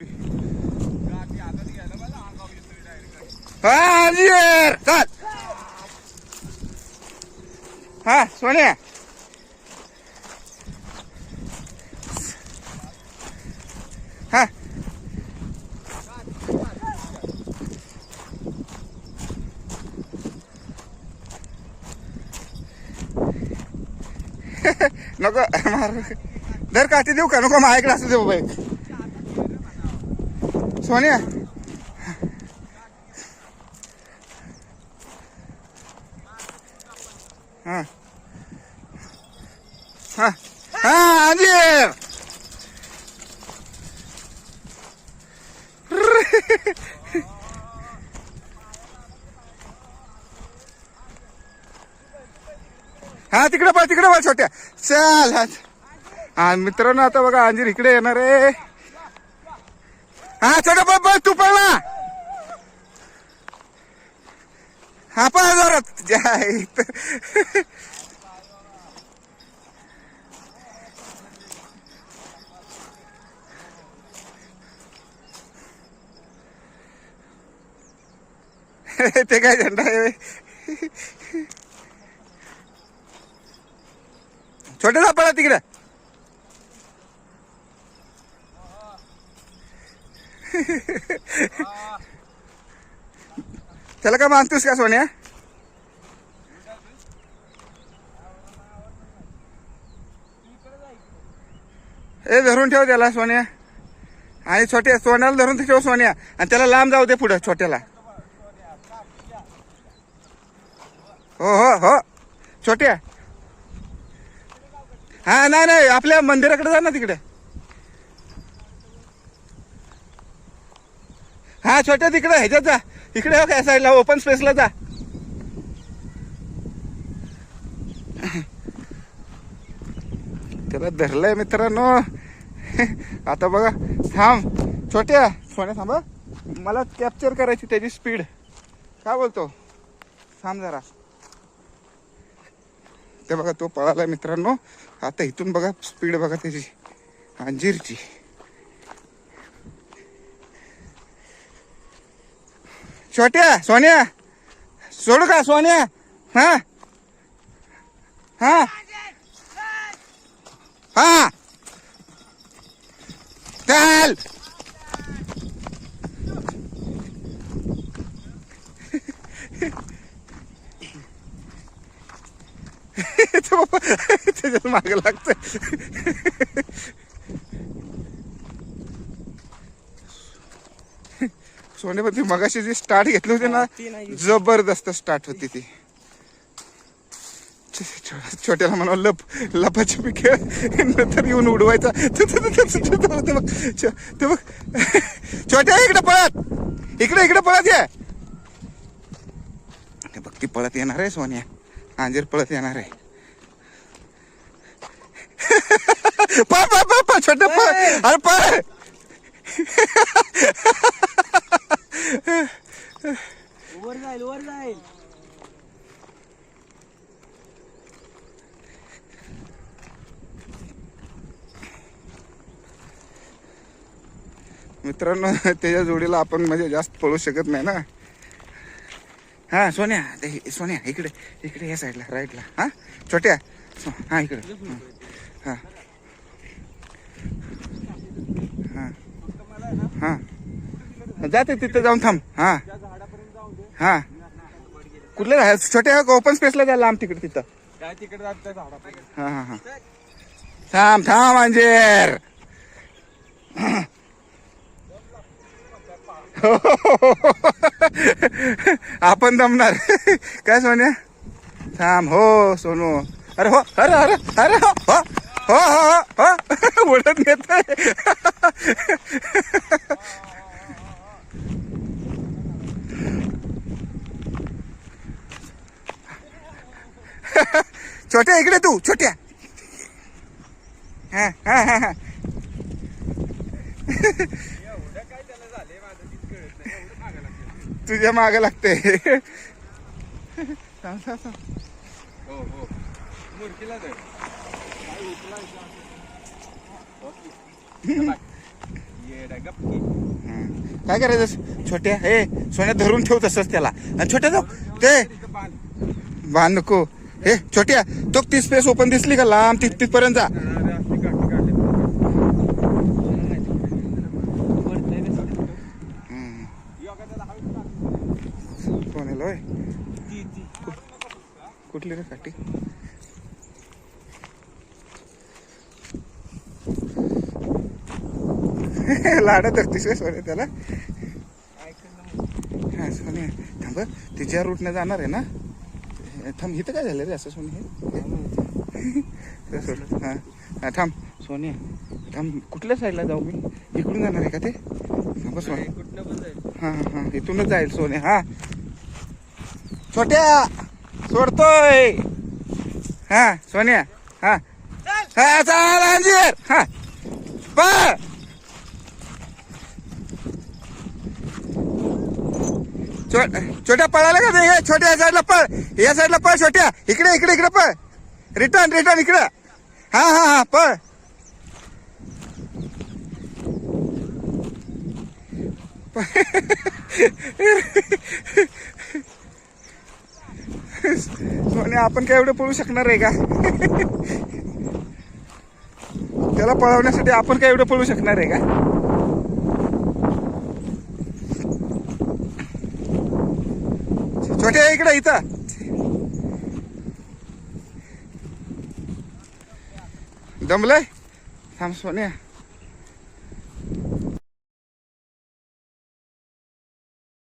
चल हा सोन्या हा नको मार धर काठी देऊ का नको माझ्याकडे असू दे बाबा सोन्या हा हा हा अंजीर हा तिकडे पळ छोट्या चल हा मित्रांनो आता बघा अंजीर इकडे येणार आहे हा छोटा बघ तू पळ ना हा पळ जोरात जाय ते काय झेंडा आहे छोट्याला पळा तिकडे त्याला का मानतोस का सोन्या ए धरून ठेव त्याला सोन्या आणि छोट्या सोन्याला धरून ठेव सोन्या आणि त्याला लांब जाऊ दे पुढे छोट्याला हो हो हो छोट्या हा नाही आपल्या मंदिराकडे जा ना तिकडे हा छोट्या तिकडे ह्याच्यात जा इकडे हो काय साईडला ओपन स्पेसला जा त्याला धरलंय मित्रांनो आता बघा थांब छोट्या सोन्या थांबा मला कॅप्चर करायची त्याची स्पीड काय बोलतो थांब जरा ते बघा तो पळाला मित्रांनो आता इथून बघा स्पीड बघा त्याची अंजीरची छोट्या सोन्या सोडू का सोन्या हा हा हा चल त्याच्यात मागे लागत सोन्यापती मगाशी जी स्टार्ट घेतली होती ना जबरदस्त स्टार्ट होती ती छोट्याला म्हणा लपाछपी खेळ नंतर येऊन उडवायचा ते बघ छोट्या इकडे पळत इकडे पळत ये बघ ती पळत येणार आहे सोन्या अंजीर पळत येणार आहे पळ छोटे पळ अरे पळ वर जाईल मित्रांनो त्याच्या जोडीला आपण म्हणजे जास्त पळू शकत नाही ना हा सोन्या सोन्या इकडे या साईडला राईटला हा छोट्या हा इकडे हा हा हा जाते तिथे जाऊन थांब हा हा कुठले छोट्या ओपन स्पेसला जा लांब तिकडे तिथं तिकडे हा हा हा थांब अंजीर आपण दमणार काय सोन्या थांब हो सोनू अरे हो अरे हो हो हो हो हो उडत नेत छोट्या इकडे तू छोट्या हा हा हा हा तुझ्या मागे लागते काय करायचं छोट्या हे सोन्या धरून ठेव तसंच त्याला आणि छोट्या जाऊ ते बांध नको हे छोट्या तो ती स्पेस ओपन दिसली का लांब तिथपर्यंत जा सोन्याला होय कुठली रे काठी लाडा धरतीस का सोन्या त्याला हा सोन्या थांब तिच्या रूटने जाणार आहे ना थांब इथं काय झालं रे असं सोन्या हा हा थांब सोन्या थांब कुठल्या साईडला जाऊ मी इकडून जाणार आहे का ते थांब सोन्या हा हा इथूनच जाईल सोन्या हा छोट्या सोडतोय हा सोन्या हा हा चाल अंजीर हा पळ छोट्या पळाला का नाही छोट्या या साईडला पळ या साईडला पळ छोट्या इकडे इकडे इकडे पळ रिटर्न रिटर्न इकडे हा हा हा पळ सोन्या आपण काय एवढं पळू शकणार आहे का त्याला पळवण्यासाठी आपण काय एवढं पळू शकणार आहे का छोट्या इकडे इथं दमलंय थांब सोन्या